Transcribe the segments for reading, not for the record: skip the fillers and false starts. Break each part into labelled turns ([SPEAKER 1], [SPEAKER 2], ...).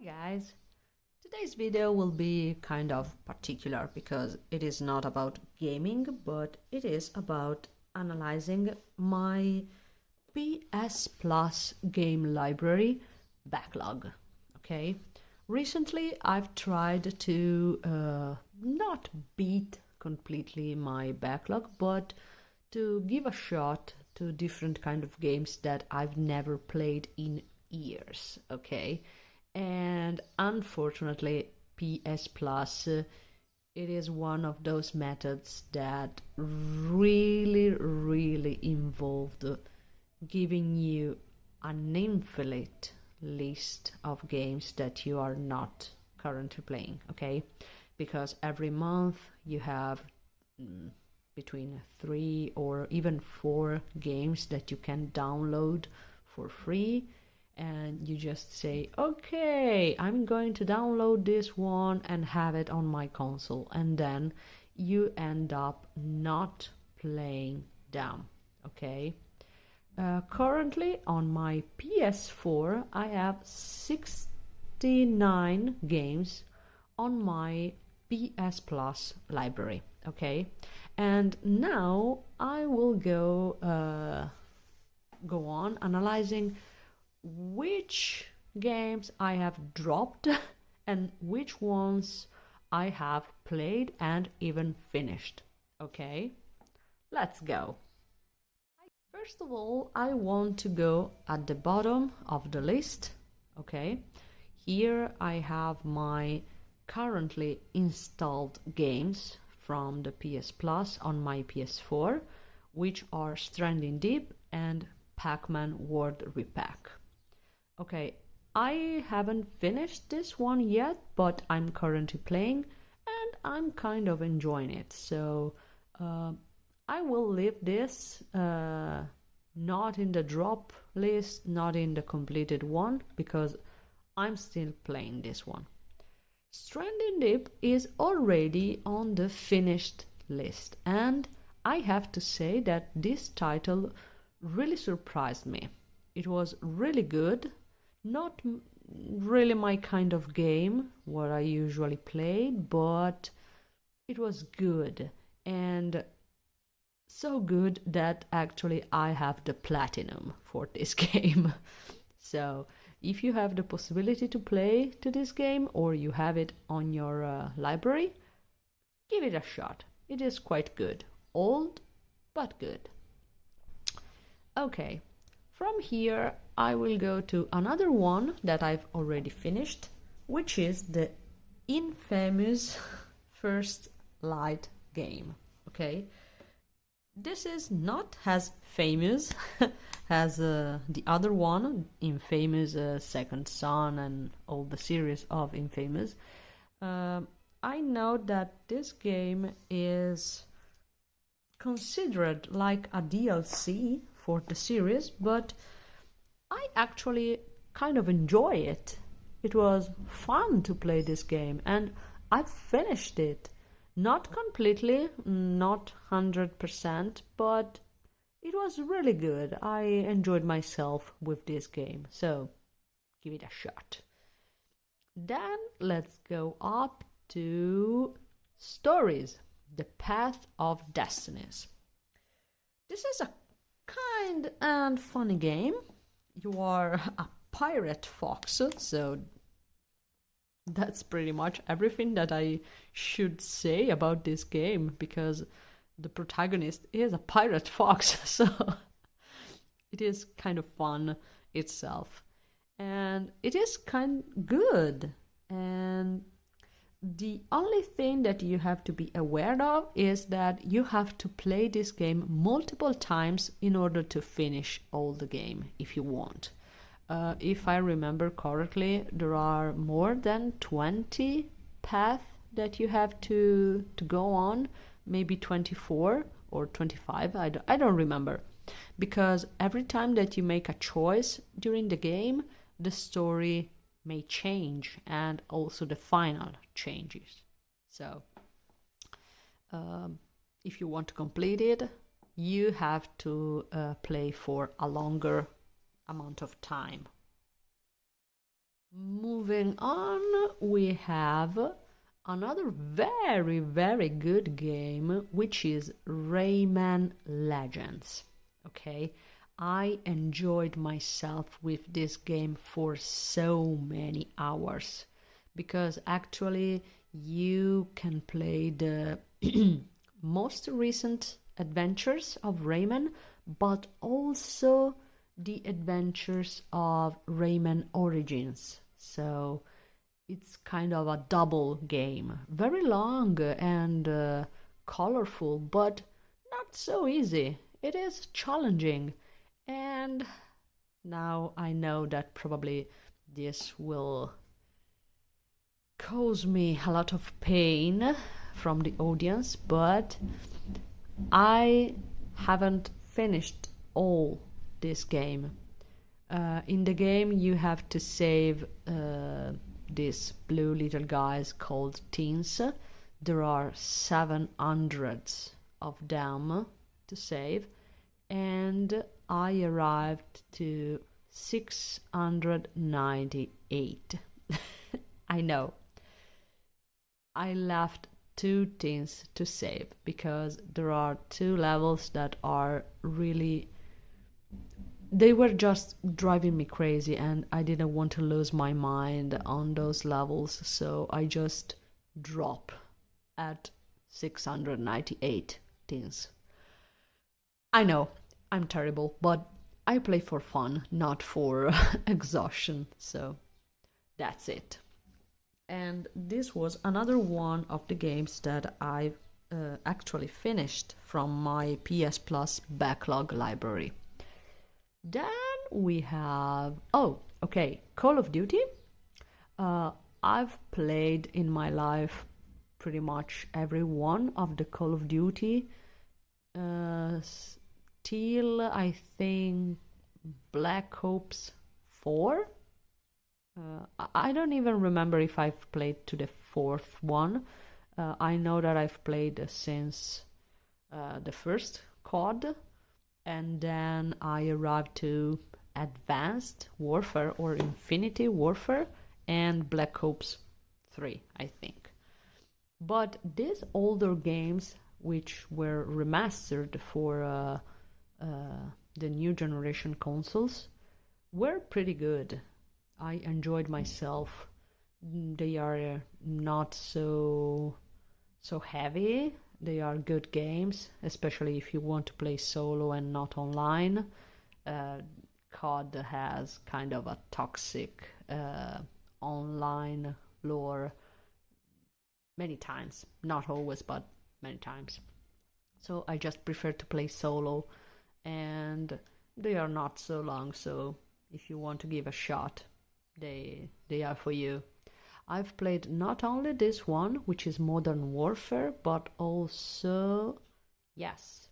[SPEAKER 1] Hi guys, today's video will be kind of particular because it is not about gaming, but it is about analyzing my PS Plus game library backlog. Okay, recently I've tried to not beat completely my backlog, but to give a shot to different kind of games that I've never played in years. Okay, and unfortunately PS Plus it is one of those methods that really involved giving you an infinite list of games that you are not currently playing, okay? Because every month you have between 3 or even 4 games that you can download for free, and you just say, okay, I'm going to download this one and have it on my console, and then you end up not playing them. Okay, currently on my PS4 I have 69 games on my PS Plus library. Okay, and now I will go on analyzing which games I have dropped and which ones I have played and even finished. Okay, let's go. First of all, I want to go at the bottom of the list. Okay, here I have my currently installed games from the PS Plus on my PS4, which are Stranding Deep and Pac-Man World Repack. Okay, I haven't finished this one yet, but I'm currently playing and I'm kind of enjoying it. So I will leave this not in the drop list, not in the completed one, because I'm still playing this one. Stranding Deep is already on the finished list, and I have to say that this title really surprised me. It was really good, not really my kind of game, what I usually play, but it was good, and so good that actually I have the platinum for this game. So if you have the possibility to play to this game or you have it on your library, give it a shot. It is quite good. Old, but good. Okay, from here I will go to another one that I've already finished, which is the infamous First Light game. Okay, this is not as famous as the other one, Infamous Second Son and all the series of Infamous. I know that this game is considered like a DLC for the series, but I actually kind of enjoy it. It was fun to play this game, and I finished it. Not completely, not 100%, but it was really good. I enjoyed myself with this game, so give it a shot. Then let's go up to Stories, The Path of Destinies. This is a kind and funny game. You are a pirate fox, so that's pretty much everything that I should say about this game, because the protagonist is a pirate fox, so it is kind of fun itself. And it is kind good. And the only thing that you have to be aware of is that you have to play this game multiple times in order to finish all the game if you want. If I remember correctly, there are more than 20 paths that you have to go on, maybe 24 or 25, I don't remember. Because every time that you make a choice during the game, the story may change and also the final changes. So, if you want to complete it, you have to play for a longer amount of time. Moving on, we have another very, very good game, which is Rayman Legends. Okay, I enjoyed myself with this game for so many hours because actually you can play the most recent adventures of Rayman, but also the adventures of Rayman Origins. So it's kind of a double game. Very long and colorful, but not so easy. It is challenging. And now I know that probably this will cause me a lot of pain from the audience, but I haven't finished all this game. In the game, you have to save these blue little guys called teens. There are 700 of them to save, and I arrived to 698. I know. I left 2 teens to save because there are 2 levels that are really, they were just driving me crazy and I didn't want to lose my mind on those levels, so I just drop at 698 teens. I know, I'm terrible, but I play for fun, not for exhaustion, so that's it. And this was another one of the games that I actually finished from my PS Plus Backlog library. Then we have, oh, okay, Call of Duty. I've played in my life pretty much every one of the Call of Duty till I think Black Ops 4. I don't even remember if I've played to the 4th one. I know that I've played since the first COD, and then I arrived to Advanced Warfare or Infinity Warfare and Black Ops 3, I think. But these older games, which were remastered for the new generation consoles, were pretty good. I enjoyed myself. They are not so heavy. They are good games, especially if you want to play solo and not online. COD has kind of a toxic online lore many times. Not always, but many times. So I just prefer to play solo, and they are not so long, so if you want to give a shot, they are for you. I've played not only this one, which is Modern Warfare, but also, yes,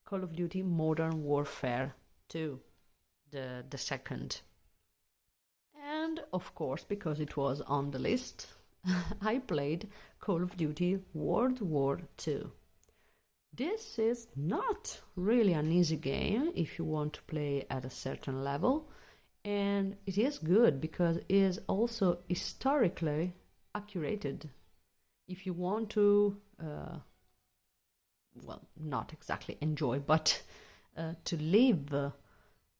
[SPEAKER 1] Call of Duty Modern Warfare 2, the second. And of course, because it was on the list, I played Call of Duty World War 2. This is not really an easy game if you want to play at a certain level. And it is good because it is also historically accurate. If you want to, well, not exactly enjoy, but to live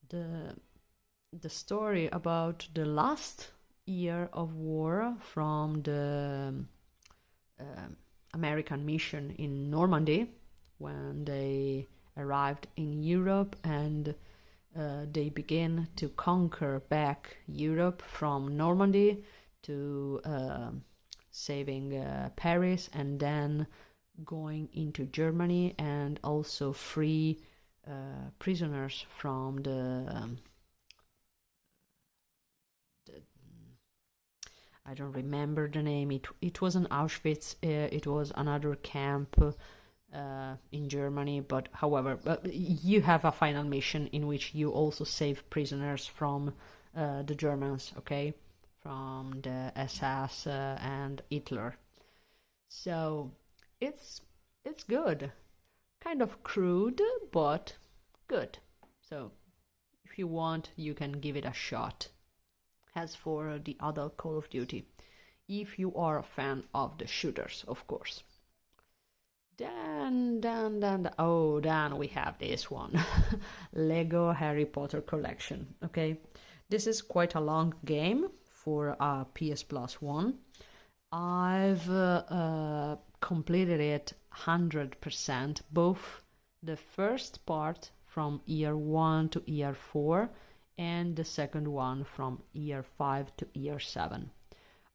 [SPEAKER 1] the story about the last year of war from the American mission in Normandy, when they arrived in Europe and they begin to conquer back Europe from Normandy to saving Paris, and then going into Germany and also free prisoners from the I don't remember the name. It wasn't Auschwitz. It was another camp in Germany, but however, you have a final mission in which you also save prisoners from the Germans, okay, from the SS and Hitler. So it's good, kind of crude, but good. So if you want, you can give it a shot. as for the other Call of Duty, if you are a fan of the shooters, of course. Then we have this one. Lego Harry Potter Collection. Okay, this is quite a long game for PS Plus 1. I've completed it 100%, both the first part from year 1 to year 4 and the second one from year 5 to year 7.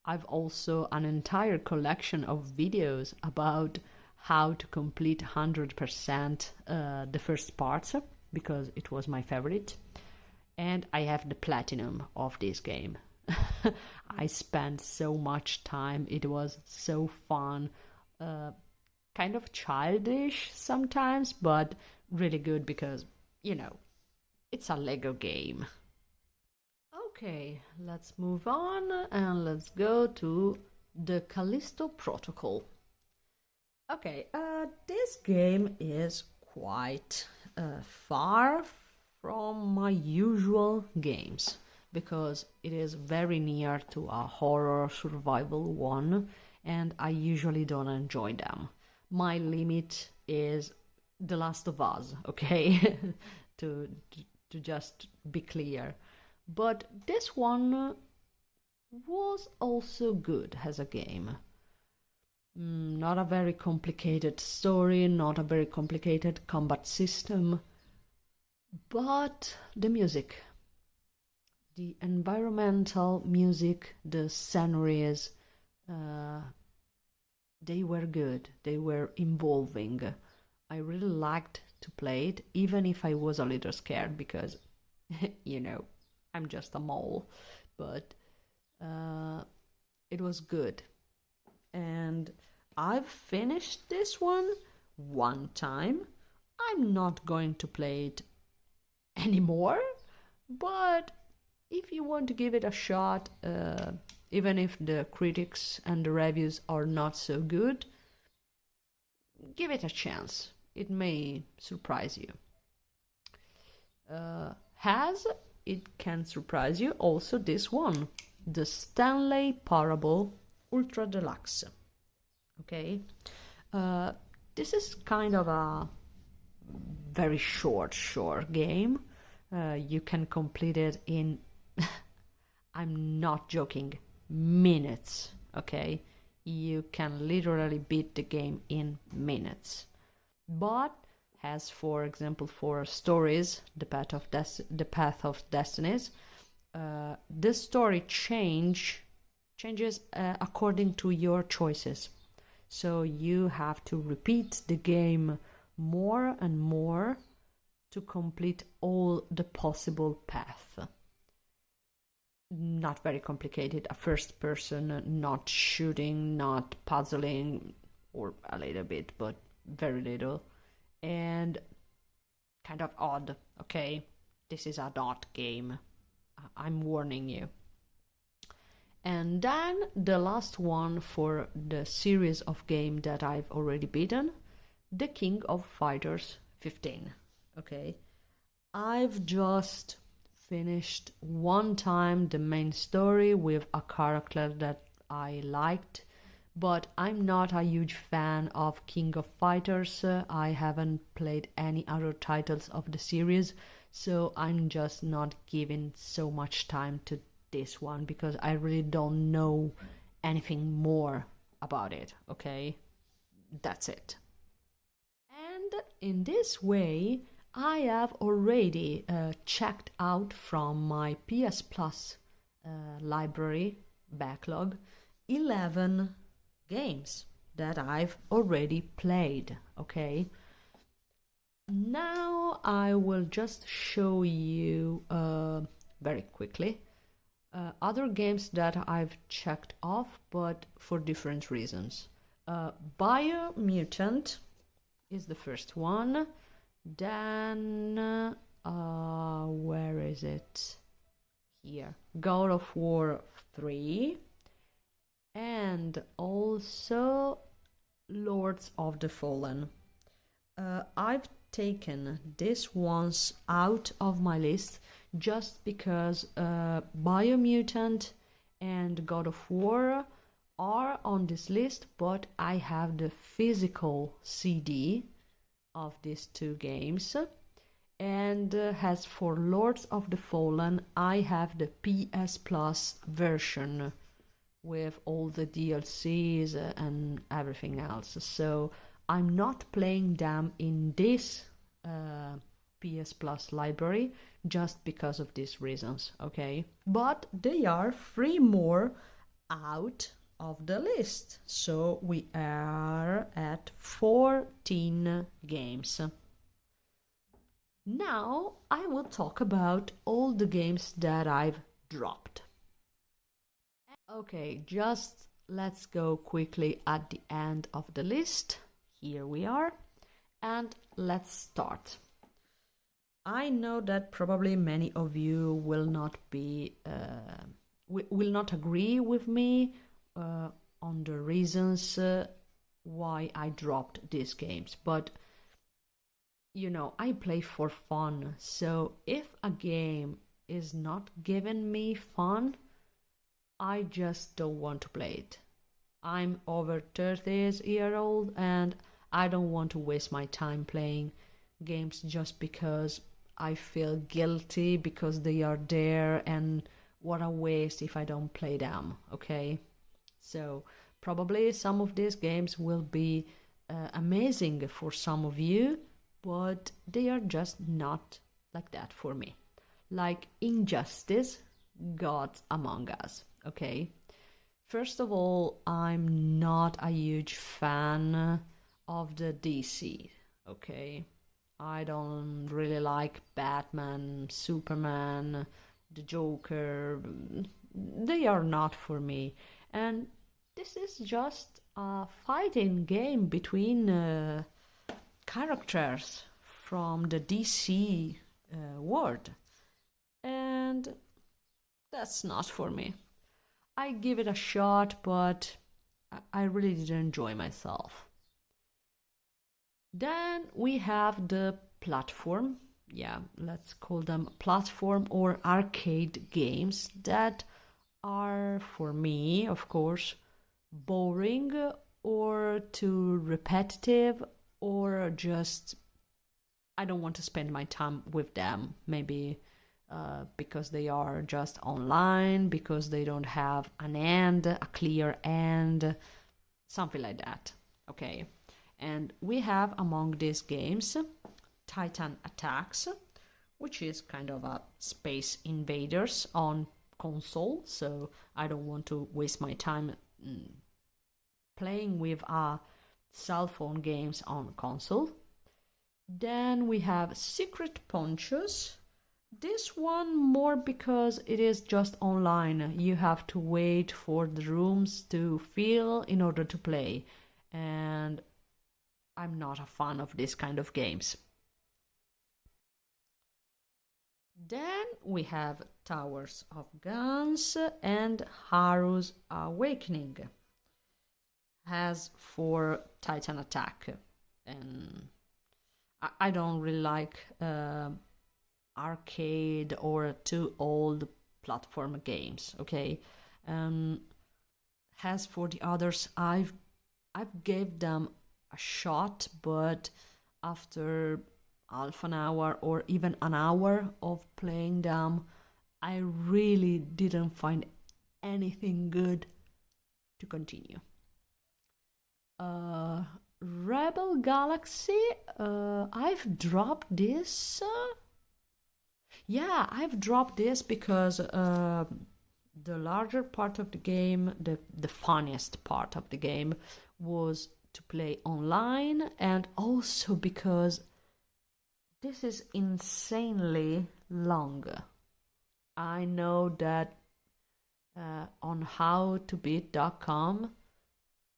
[SPEAKER 1] I've also an entire collection of videos about how to complete 100% the first parts, because it was my favorite. And I have the platinum of this game. I spent so much time, it was so fun, kind of childish sometimes, but really good because, you know, it's a Lego game. Okay, let's move on and let's go to the Callisto Protocol. Okay, this game is quite far from my usual games because it is very near to a horror survival one, and I usually don't enjoy them. My limit is The Last of Us, okay? to just be clear. But this one was also good as a game. Not a very complicated story, not a very complicated combat system, but the music. The environmental music, the sceneries, they were good, they were involving. I really liked to play it, even if I was a little scared because, you know, I'm just a mole, but it was good. And I've finished this one time. I'm not going to play it anymore, but if you want to give it a shot, even if the critics and the reviews are not so good, give it a chance. It may surprise you. It can surprise you also this one, the Stanley Parable Ultra Deluxe. Okay, this is kind of a very short game. You can complete it in I'm not joking, minutes. Okay, you can literally beat the game in minutes. But as for example for stories, the Path of Destinies, the story changes according to your choices. So you have to repeat the game more and more to complete all the possible paths. Not very complicated, a first person, not shooting, not puzzling, or a little bit, but very little. And kind of odd, okay? This is a dot game. I'm warning you. And then the last one for the series of game that I've already beaten, The King of Fighters 15. Okay, I've just finished one time the main story with a character that I liked, but I'm not a huge fan of King of Fighters. I haven't played any other titles of the series, so I'm just not giving so much time to this one because I really don't know anything more about it. Okay, that's it. And in this way I have already checked out from my PS Plus library backlog 11 games that I've already played. Okay, now I will just show you very quickly other games that I've checked off, but for different reasons. Biomutant is the first one. Then, where is it? Here. God of War 3. And also Lords of the Fallen. I've taken these ones out of my list just because Biomutant and God of War are on this list, but I have the physical CD of these two games. And as for Lords of the Fallen, I have the PS Plus version with all the DLCs and everything else. So I'm not playing them in this PS Plus library just because of these reasons, okay? But they are 3 more out of the list. So we are at 14 games. Now I will talk about all the games that I've dropped. Okay, just let's go quickly at the end of the list. Here we are. And let's start. I know that probably many of you will not be will not agree with me on the reasons why I dropped these games, but you know, I play for fun. So if a game is not giving me fun, I just don't want to play it. I'm over 30-year old and I don't want to waste my time playing games just because I feel guilty because they are there, and what a waste if I don't play them, okay? So probably some of these games will be amazing for some of you, but they are just not like that for me. Like Injustice, Gods Among Us, okay? First of all, I'm not a huge fan of the DC, okay? I don't really like Batman, Superman, the Joker. They are not for me. And this is just a fighting game between characters from the DC world. And that's not for me. I give it a shot, but I really didn't enjoy myself. Then we have the platform, yeah, let's call them platform or arcade games that are, for me, of course, boring or too repetitive, or just I don't want to spend my time with them. Maybe because they are just online, because they don't have an end, a clear end, something like that, okay? And we have among these games Titan Attacks, which is kind of a Space Invaders on console, so I don't want to waste my time playing with cell phone games on console. Then we have Secret Ponchos. This one more because it is just online. You have to wait for the rooms to fill in order to play, and I'm not a fan of this kind of games. Then we have Towers of Guns and Haru's Awakening. As for Titan Attack, and I don't really like arcade or too old platform games, okay? As for the others, I've gave them a shot, but after half an hour or even an hour of playing them, I really didn't find anything good to continue. Rebel Galaxy, I've dropped this. Yeah, I've dropped this because the larger part of the game, the funniest part of the game, was to play online, and also because this is insanely long. I know that on howtobeat.com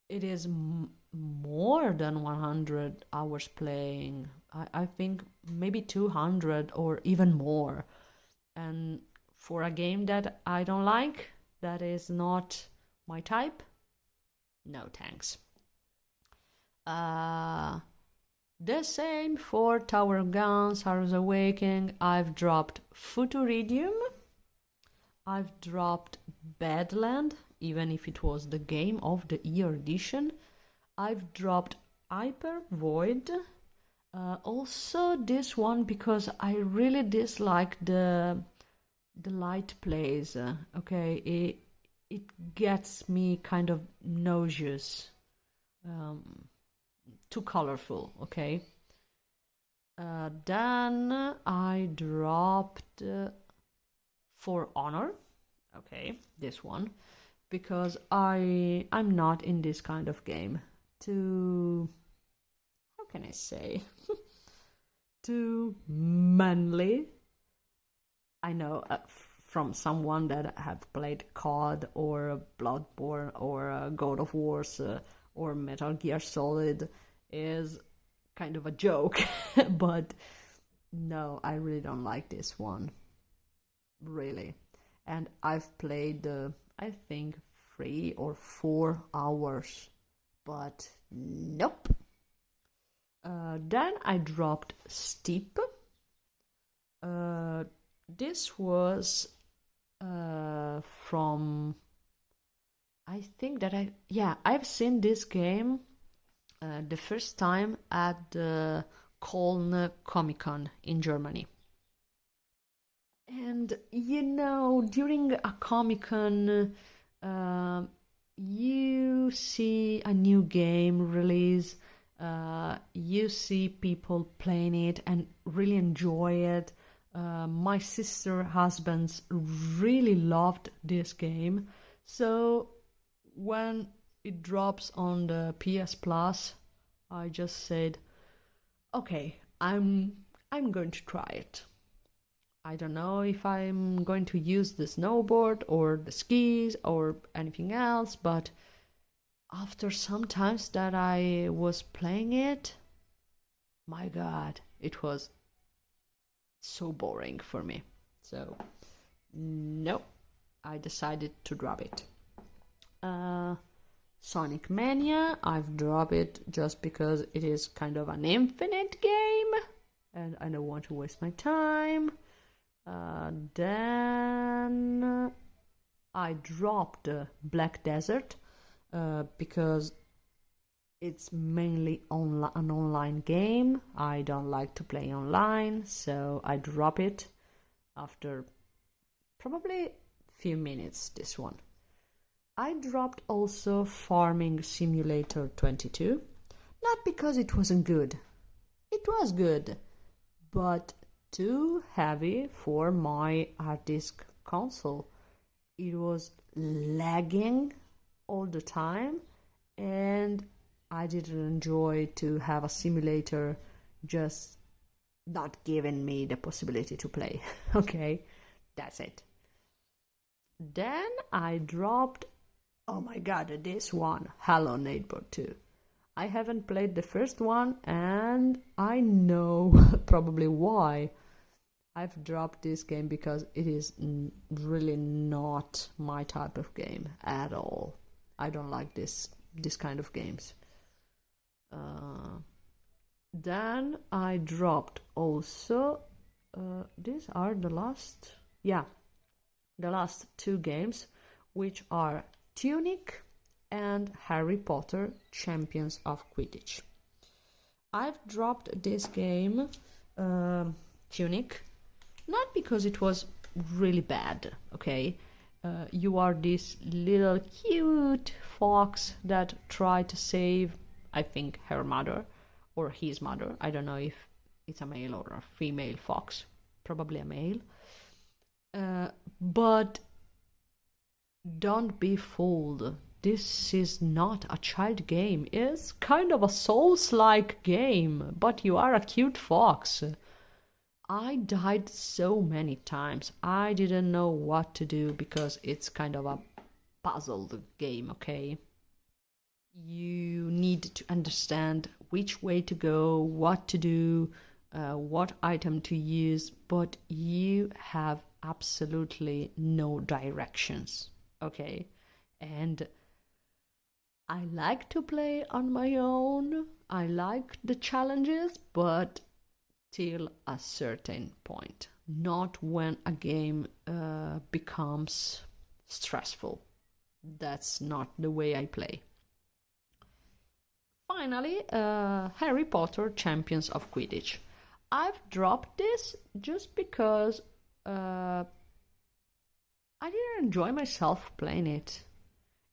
[SPEAKER 1] it is more than 100 hours playing. I think maybe 200 or even more. And for a game that I don't like, that is not my type, no thanks. The same for Tower of Guns, Hearts Awakening. I've dropped Futuridium. I've dropped Badland, even if it was the Game of the Year edition. I've dropped Hyper Void. Also this one because I really dislike the light plays. Okay, it gets me kind of nauseous. Too colorful, okay? Then I dropped For Honor, okay, this one, because I'm not in this kind of game. Too, how can I say, too manly. I know from someone that have played COD or Bloodborne or God of Wars or Metal Gear Solid is kind of a joke, but no, I really don't like this one, really. And I've played, I think, 3 or 4 hours, but nope. Then I dropped Steep. This was from, I think that I've seen this game the first time at the Köln Comic Con in Germany. And during a Comic Con, you see a new game release, you see people playing it and really enjoy it. My sister husbands really loved this game, so when it drops on the PS Plus, I just said, okay, I'm going to try it. I don't know if I'm going to use the snowboard or the skis or anything else, but after some times that I was playing it, my God, it was so boring for me. So, no, I decided to drop it. Sonic Mania, I've dropped it just because it is kind of an infinite game and I don't want to waste my time. Then I dropped Black Desert because it's mainly an online game. I don't like to play online, so I drop it after probably a few minutes, this one. I dropped also Farming Simulator 22, not because it wasn't good. It was good, but too heavy for my hard disk console. It was lagging all the time, and I didn't enjoy to have a simulator just not giving me the possibility to play. Okay, that's it. Then I dropped, oh my God, this one, Hello Neighbor 2. I haven't played the first one, and I know probably why. I've dropped this game because it is really not my type of game at all. I don't like this kind of games. Then I dropped also, these are the last 2 games, which are Tunic and Harry Potter Champions of Quidditch. I've dropped this game, Tunic, not because it was really bad, okay? You are this little cute fox that tried to save, I think, her mother or his mother. I don't know if it's a male or a female fox. Probably a male. But don't be fooled. This is not a child game. It's kind of a Souls-like game, but you are a cute fox. I died so many times. I didn't know what to do because it's kind of a puzzled game, okay? You need to understand which way to go, what to do, what item to use, but you have absolutely no directions, okay? And I like to play on my own. I like the challenges, but till a certain point. Not when a game becomes stressful. That's not the way I play. Finally, Harry Potter Champions of Quidditch. I've dropped this just because I didn't enjoy myself playing it.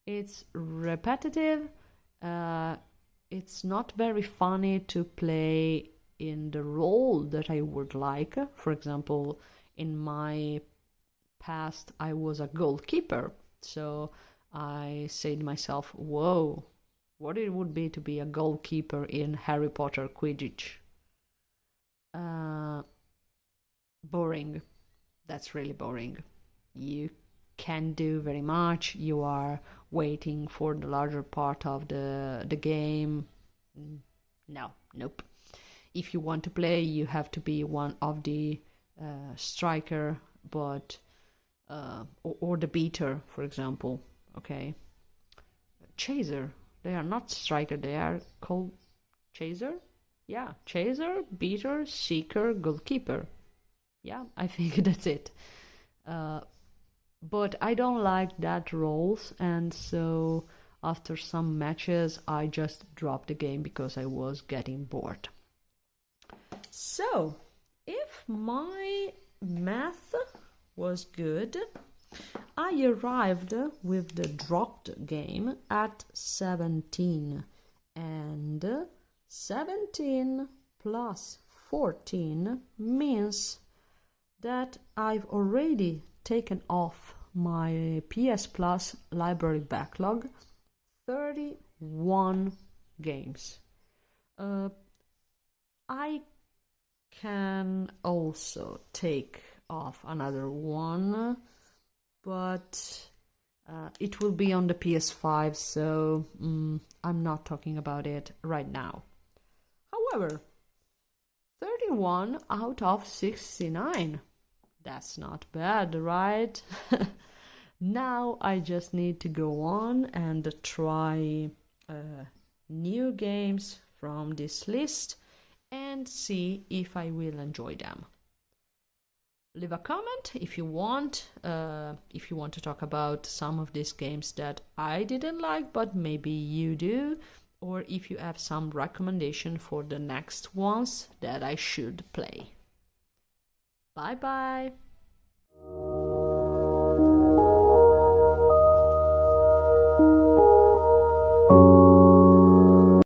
[SPEAKER 1] It's repetitive. It's not very funny to play in the role that I would like. For example, in my past, I was a goalkeeper. So I said to myself, whoa, what it would be to be a goalkeeper in Harry Potter Quidditch. Boring. That's really boring. You can't do very much. You are waiting for the larger part of the game. No, nope. If you want to play, you have to be one of the striker, but or the beater, for example. Okay, chaser. They are not striker. They are called chaser. Yeah, chaser, beater, seeker, goalkeeper. Yeah, I think that's it. But I don't like that roles, and so after some matches I just dropped the game because I was getting bored. So, if my math was good, I arrived with the dropped game at 17, and 17 plus 14 means that I've already taken off my PS Plus library backlog 31 games. I can also take off another one, but it will be on the PS5, so I'm not talking about it right now. However, 31 out of 69. That's not bad, right? Now I just need to go on and try new games from this list and see if I will enjoy them. Leave a comment if you want to talk about some of these games that I didn't like but maybe you do, or if you have some recommendation for the next ones that I should play. Bye bye!